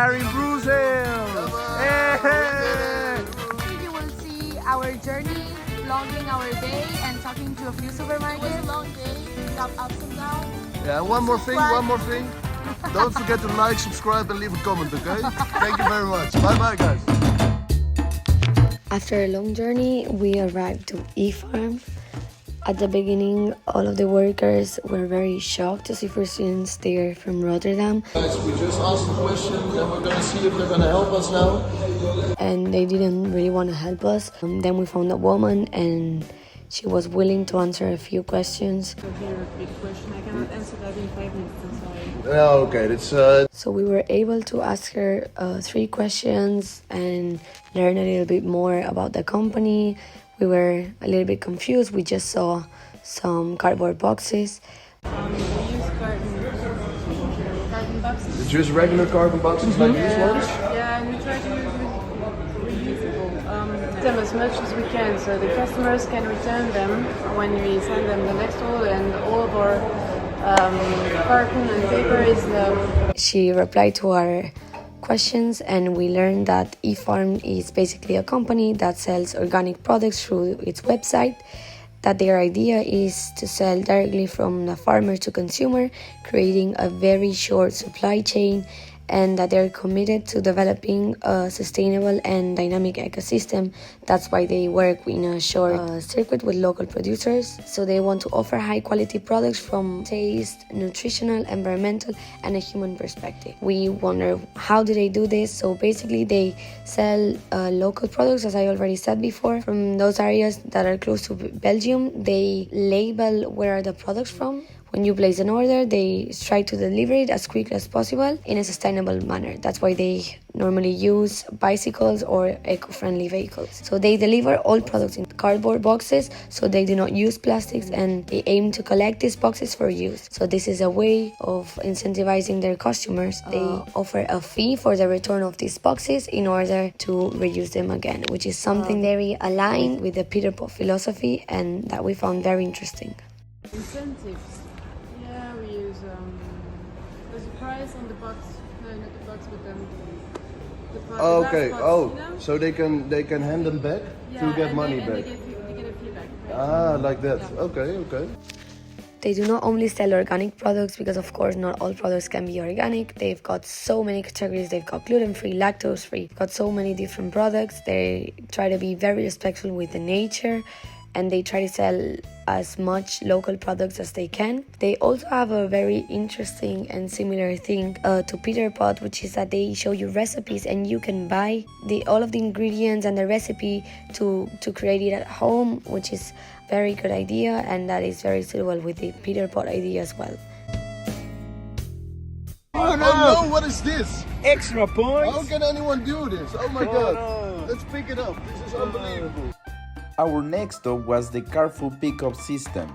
are in Brussels! Hey! You will see our journey, vlogging our day and talking to a few supermarkets. It was a long day, we have ups and downs. Yeah, one more thing. Don't forget to like, subscribe and leave a comment, okay? Thank you very much. Bye-bye, guys. After a long journey, we arrived to eFarm. At the beginning, all of the workers were very shocked to see first students there from Rotterdam. Guys, we just asked a question and we're gonna see if they're gonna help us now. And they didn't really want to help us. Then we found a woman and she was willing to answer a few questions. So here a big question. I cannot answer that in 5 minutes, I'm sorry. Yeah, okay, that's So we were able to ask her 3 questions and learn a little bit more about the company. We were a little bit confused. We just saw some cardboard boxes. We use carton boxes. just regular carbon boxes like these ones. Yeah, and we try to use reusable them as much as we can, so the customers can return them when we send them the next order, and all of our carton and paper is. She replied to our questions and we learned that eFarm is basically a company that sells organic products through its website, that their idea is to sell directly from the farmer to consumer, creating a very short supply chain, and that they're committed to developing a sustainable and dynamic ecosystem. That's why they work in a short circuit with local producers. So they want to offer high quality products from taste, nutritional, environmental and a human perspective. We wonder, how do they do this? So basically they sell local products, as I already said before, from those areas that are close to Belgium. They label where are the products from. When you place an order, they try to deliver it as quickly as possible in a sustainable manner. That's why they normally use bicycles or eco-friendly vehicles. So they deliver all products in cardboard boxes, so they do not use plastics, and they aim to collect these boxes for use. So this is a way of incentivizing their customers. They offer a fee for the return of these boxes in order to reuse them again, which is something very aligned with the Peter Pot philosophy and that we found very interesting. Incentives. Yeah, we use there's a price on the box. No, not the box, but the Okay. glass box, Oh, you know? so they can hand them back to get money back. They get a fee back. Ah, like that. Yeah. Okay. They do not only sell organic products, because of course not all products can be organic. They've got so many categories. They've got gluten-free, lactose-free, got so many different products. They try to be very respectful with the nature, and they try to sell as much local products as they can. They also have a very interesting and similar thing to Peter Pot, which is that they show you recipes and you can buy all of the ingredients and the recipe to create it at home, which is a very good idea, and that is very suitable with the Peter Pot idea as well. Oh no, what is this? Extra points. How can anyone do this? Oh my god. no. Let's pick it up. This is unbelievable. Our next stop was the Carrefour pickup system.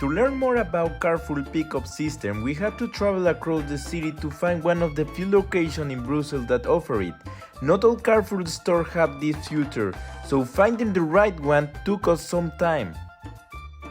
To learn more about Carrefour pickup system, we had to travel across the city to find one of the few locations in Brussels that offer it. Not all Carrefour stores have this feature, so finding the right one took us some time.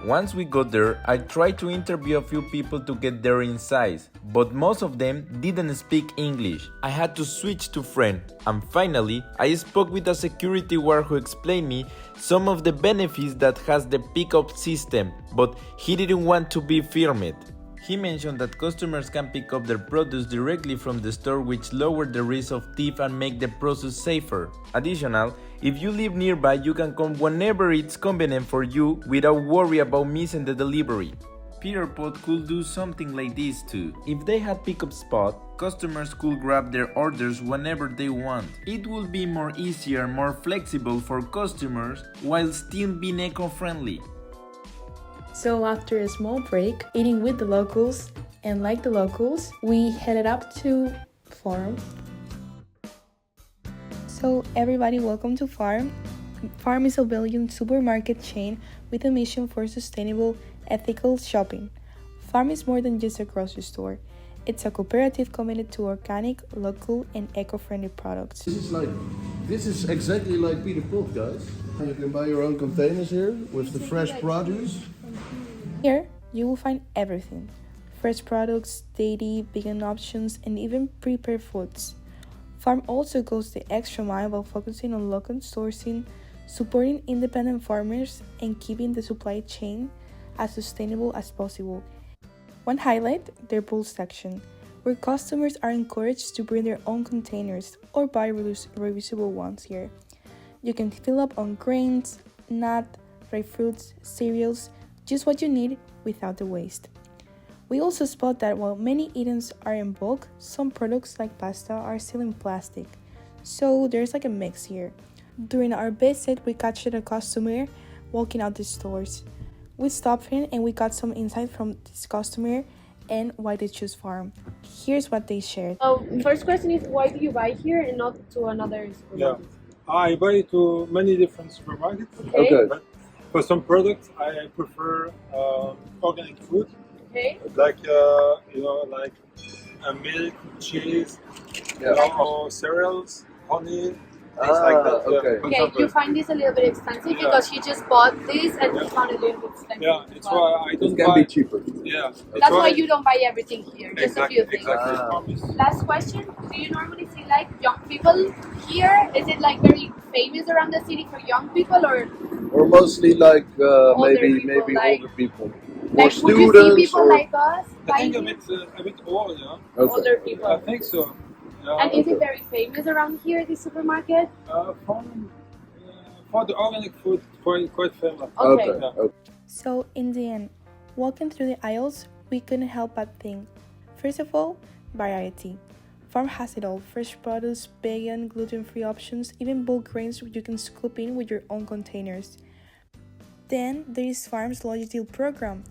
Once we got there, I tried to interview a few people to get their insights, but most of them didn't speak English. I had to switch to French, and finally, I spoke with a security guard who explained me some of the benefits that has the pickup system, but he didn't want to be filmed. He mentioned that customers can pick up their produce directly from the store, which lowered the risk of theft and make the process safer. Additional, if you live nearby, you can come whenever it's convenient for you without worry about missing the delivery. Peter Pot could do something like this too. If they had pickup spot, customers could grab their orders whenever they want. It would be more easier and more flexible for customers while still being eco-friendly. So after a small break, eating with the locals, and like the locals, we headed up to Farm. So everybody, welcome to Farm. Farm is a Belgian supermarket chain with a mission for sustainable, ethical shopping. Farm is more than just a grocery store. It's a cooperative committed to organic, local and eco-friendly products. This is exactly like Peter Pot, guys. You can buy your own containers here with the fresh produce. Here, you will find everything. fresh products, dairy, vegan options, and even prepared foods. Farm also goes the extra mile by focusing on local sourcing, supporting independent farmers, and keeping the supply chain as sustainable as possible. One highlight, their bulk section, where customers are encouraged to bring their own containers or buy reusable ones here. You can fill up on grains, nuts, dry fruits, cereals, just what you need without the waste. We also spot that while many items are in bulk, some products like pasta are still in plastic. So there's like a mix here. During our visit, we captured a customer walking out the stores. We stopped him and we got some insight from this customer and why they choose Farm. Here's what they shared. First question is, why do you buy here and not to another supermarket? I buy to many different supermarkets. Okay. But for some products, I prefer organic food. Okay. Like like milk, cheese, or cereals, honey, things like that. Okay, you find this a little bit expensive because he just bought this and he found it a little bit expensive. Yeah, it's why I don't It can buy. be cheaper. Yeah, That's why you don't buy everything here, just a few things. Exactly. Last question, do you normally see like young people here? Is it like very famous around the city for young people or Or mostly like maybe people, like- older people. More like would you see people like us I think buying a bit old, yeah. older I people? think so. Yeah. And is it very famous around here, this supermarket? For the organic food, quite famous. Okay. So in the end, walking through the aisles, we couldn't help but think. First of all, variety. Farm has it all: fresh produce, vegan, gluten-free options, even bulk grains you can scoop in with your own containers. Then there is Farm's loyalty program.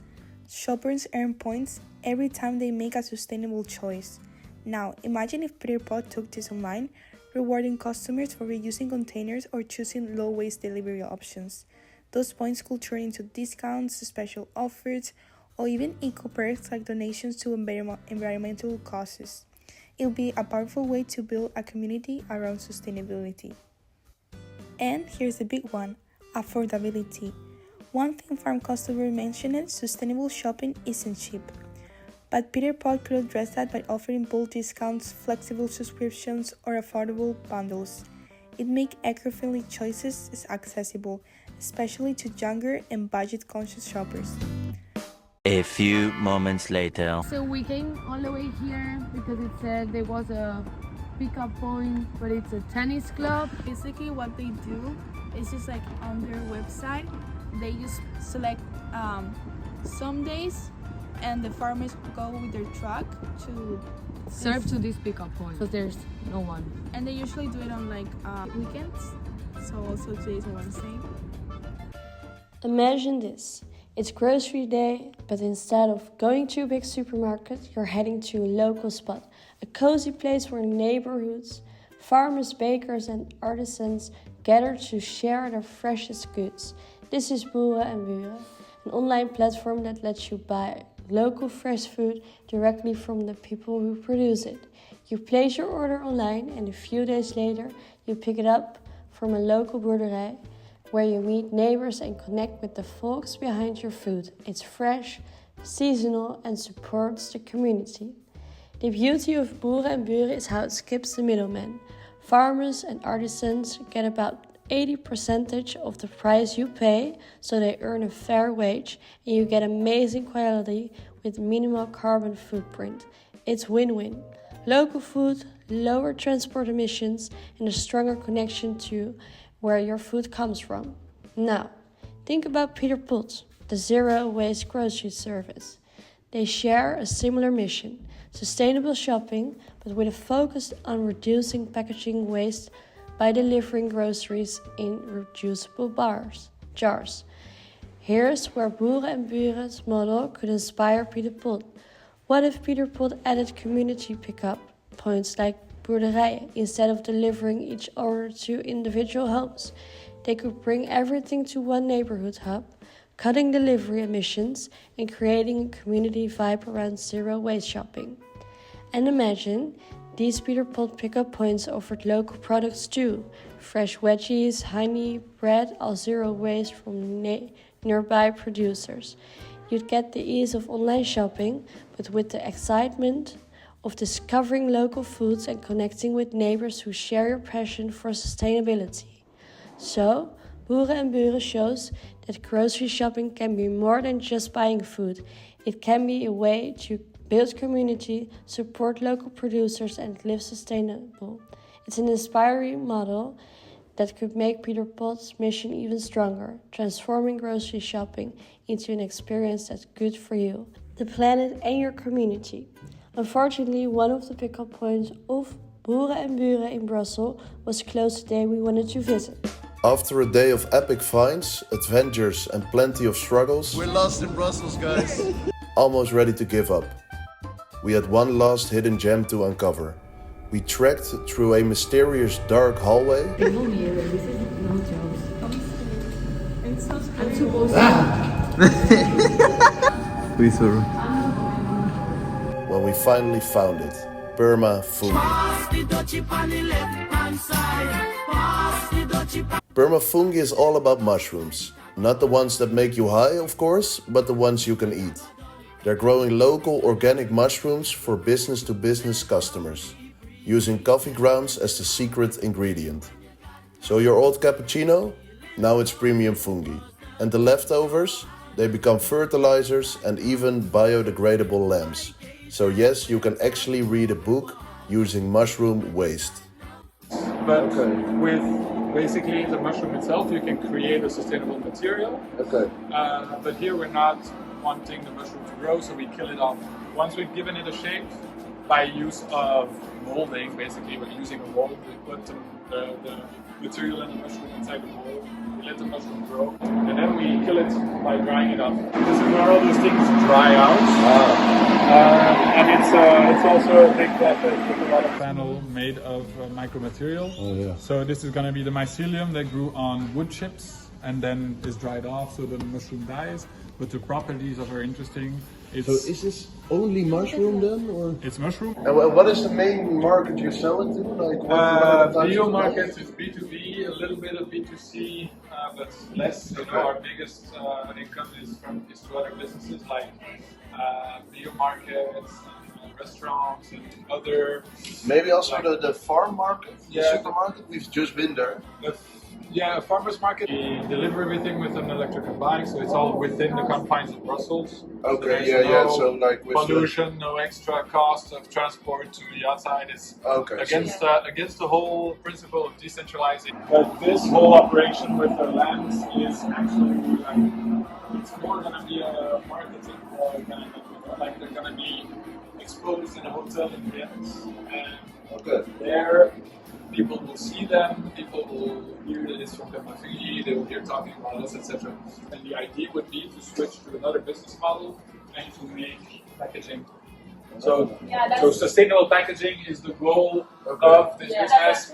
Shoppers earn points every time they make a sustainable choice. Now, imagine if Peter Pot took this online, rewarding customers for reusing containers or choosing low-waste delivery options. Those points could turn into discounts, special offers, or even eco-perks like donations to environmental causes. It'll be a powerful way to build a community around sustainability. And here's the big one, affordability. One thing Farm customers mentioned, sustainable shopping isn't cheap. But Peter Pot could address that by offering bulk discounts, flexible subscriptions, or affordable bundles. It makes eco-friendly choices accessible, especially to younger and budget-conscious shoppers. A few moments later. So we came all the way here because it said there was a pickup point, but it's a tennis club. Basically what they do is just like on their website, they just select some days and the farmers go with their truck to Serve to this pickup point because there's no one. and they usually do it on like weekends, so also today's Wednesday. Imagine this. It's grocery day, but instead of going to a big supermarket, you're heading to a local spot, a cozy place where neighborhoods, farmers, bakers and artisans gather to share their freshest goods. This is Boeren en Buren, an online platform that lets you buy local fresh food directly from the people who produce it. You place your order online and a few days later you pick it up from a local boerderij where you meet neighbors and connect with the folks behind your food. It's fresh, seasonal and supports the community. The beauty of Boeren en Buren is how it skips the middleman. Farmers and artisans get about 80% of the price you pay, so they earn a fair wage and you get amazing quality with minimal carbon footprint. It's win-win. Local food, lower transport emissions and a stronger connection to where your food comes from. Now, think about Peter Pot, the zero waste grocery service. They share a similar mission, sustainable shopping, but with a focus on reducing packaging waste by delivering groceries in reusable jars. Here's where Boeren en Buren's model could inspire Peter Pot. What if Peter Pot added community pickup points like boerderijen instead of delivering each order to individual homes? They could bring everything to one neighborhood hub, cutting delivery emissions and creating a community vibe around zero waste shopping. And imagine these Peter Pot pickup points offered local products too. Fresh veggies, honey, bread, all zero waste from nearby producers. You'd get the ease of online shopping, but with the excitement of discovering local foods and connecting with neighbors who share your passion for sustainability. So, Boeren en Buren shows that grocery shopping can be more than just buying food. It can be a way to build community, support local producers, and live sustainable. It's an inspiring model that could make Peter Pot's mission even stronger, transforming grocery shopping into an experience that's good for you, the planet, and your community. Unfortunately, one of the pickup points of Boeren en Buren in Brussels was closed the day we wanted to visit. After a day of epic finds, adventures, and plenty of struggles, We're lost in Brussels, guys. almost ready to give up. We had one last hidden gem to uncover. We trekked through a mysterious dark hallway. When we finally found it, Burma Fungi. Burma Fungi is all about mushrooms. Not the ones that make you high, of course, but the ones you can eat. They're growing local organic mushrooms for business-to-business customers, using coffee grounds as the secret ingredient. So your old cappuccino? Now it's premium fungi. And the leftovers? They become fertilizers and even biodegradable lamps. So yes, you can actually read a book using mushroom waste. But with basically the mushroom itself, you can create a sustainable material. But here we're not wanting the mushroom to grow, so we kill it off. Once we've given it a shape, by use of molding, basically we're using a mold, we put the material and the mushroom inside the mold, we let the mushroom grow, and then we kill it by drying it off. This is where all those things dry out. And it's also a thing that there's a lot of panel made of micromaterial. So this is going to be the mycelium that grew on wood chips and then is dried off, so the mushroom dies. But the properties are very interesting. So is this only mushroom then, or? It's mushroom. And what is the main market you sell it to? Like Bio markets is B2B, a little bit of B2C, but less. You know, our biggest income is to other businesses like bio markets, restaurants, and other. Maybe also like the farm market, the yeah, supermarket. We've just been there. Yeah, a farmer's market. We deliver everything with an electrical bike, so it's all within the confines of Brussels. Okay, so so like with pollution, no extra cost of transport to the outside. It's against the whole principle of decentralizing. But this whole operation with the lamps is actually it's more going to be a marketing kind of like they're going to be exposed in a hotel in Ghent, and there people will see them, people will hear that it's from Burma Fungi, they will hear talking about us, etc. And the idea would be to switch to another business model and to make packaging. So sustainable packaging is the goal of this business.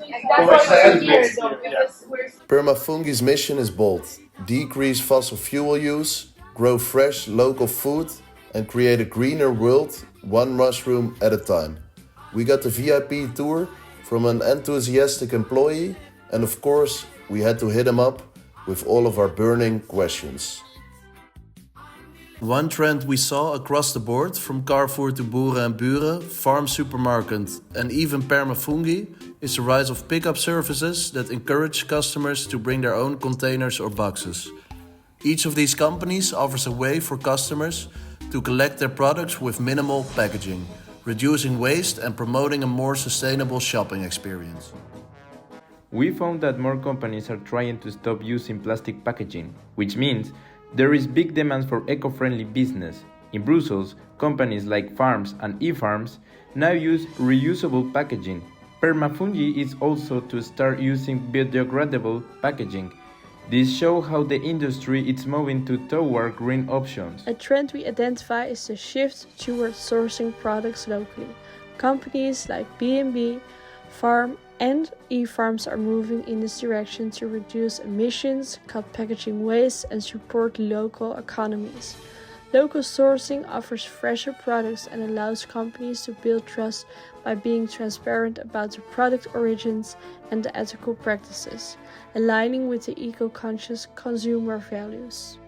Burma Fungi's mission is bold: decrease fossil fuel use, grow fresh local food, and create a greener world, one mushroom at a time. We got the VIP tour from an enthusiastic employee, and of course, we had to hit him up with all of our burning questions. One trend we saw across the board, from Carrefour to Boeren en Buren, Farm Supermarket, and even Burma Fungi, is the rise of pickup services that encourage customers to bring their own containers or boxes. Each of these companies offers a way for customers to collect their products with minimal packaging, reducing waste and promoting a more sustainable shopping experience. We found that more companies are trying to stop using plastic packaging, which means there is big demand for eco-friendly business. In Brussels, companies like Farms and eFarms now use reusable packaging. Burma Fungi is also to start using biodegradable packaging. This shows how the industry is moving toward green options. A trend we identify is the shift towards sourcing products locally. Companies like B&B, Farm and eFarms are moving in this direction to reduce emissions, cut packaging waste and support local economies. Local sourcing offers fresher products and allows companies to build trust by being transparent about the product origins and the ethical practices, aligning with the eco-conscious consumer values.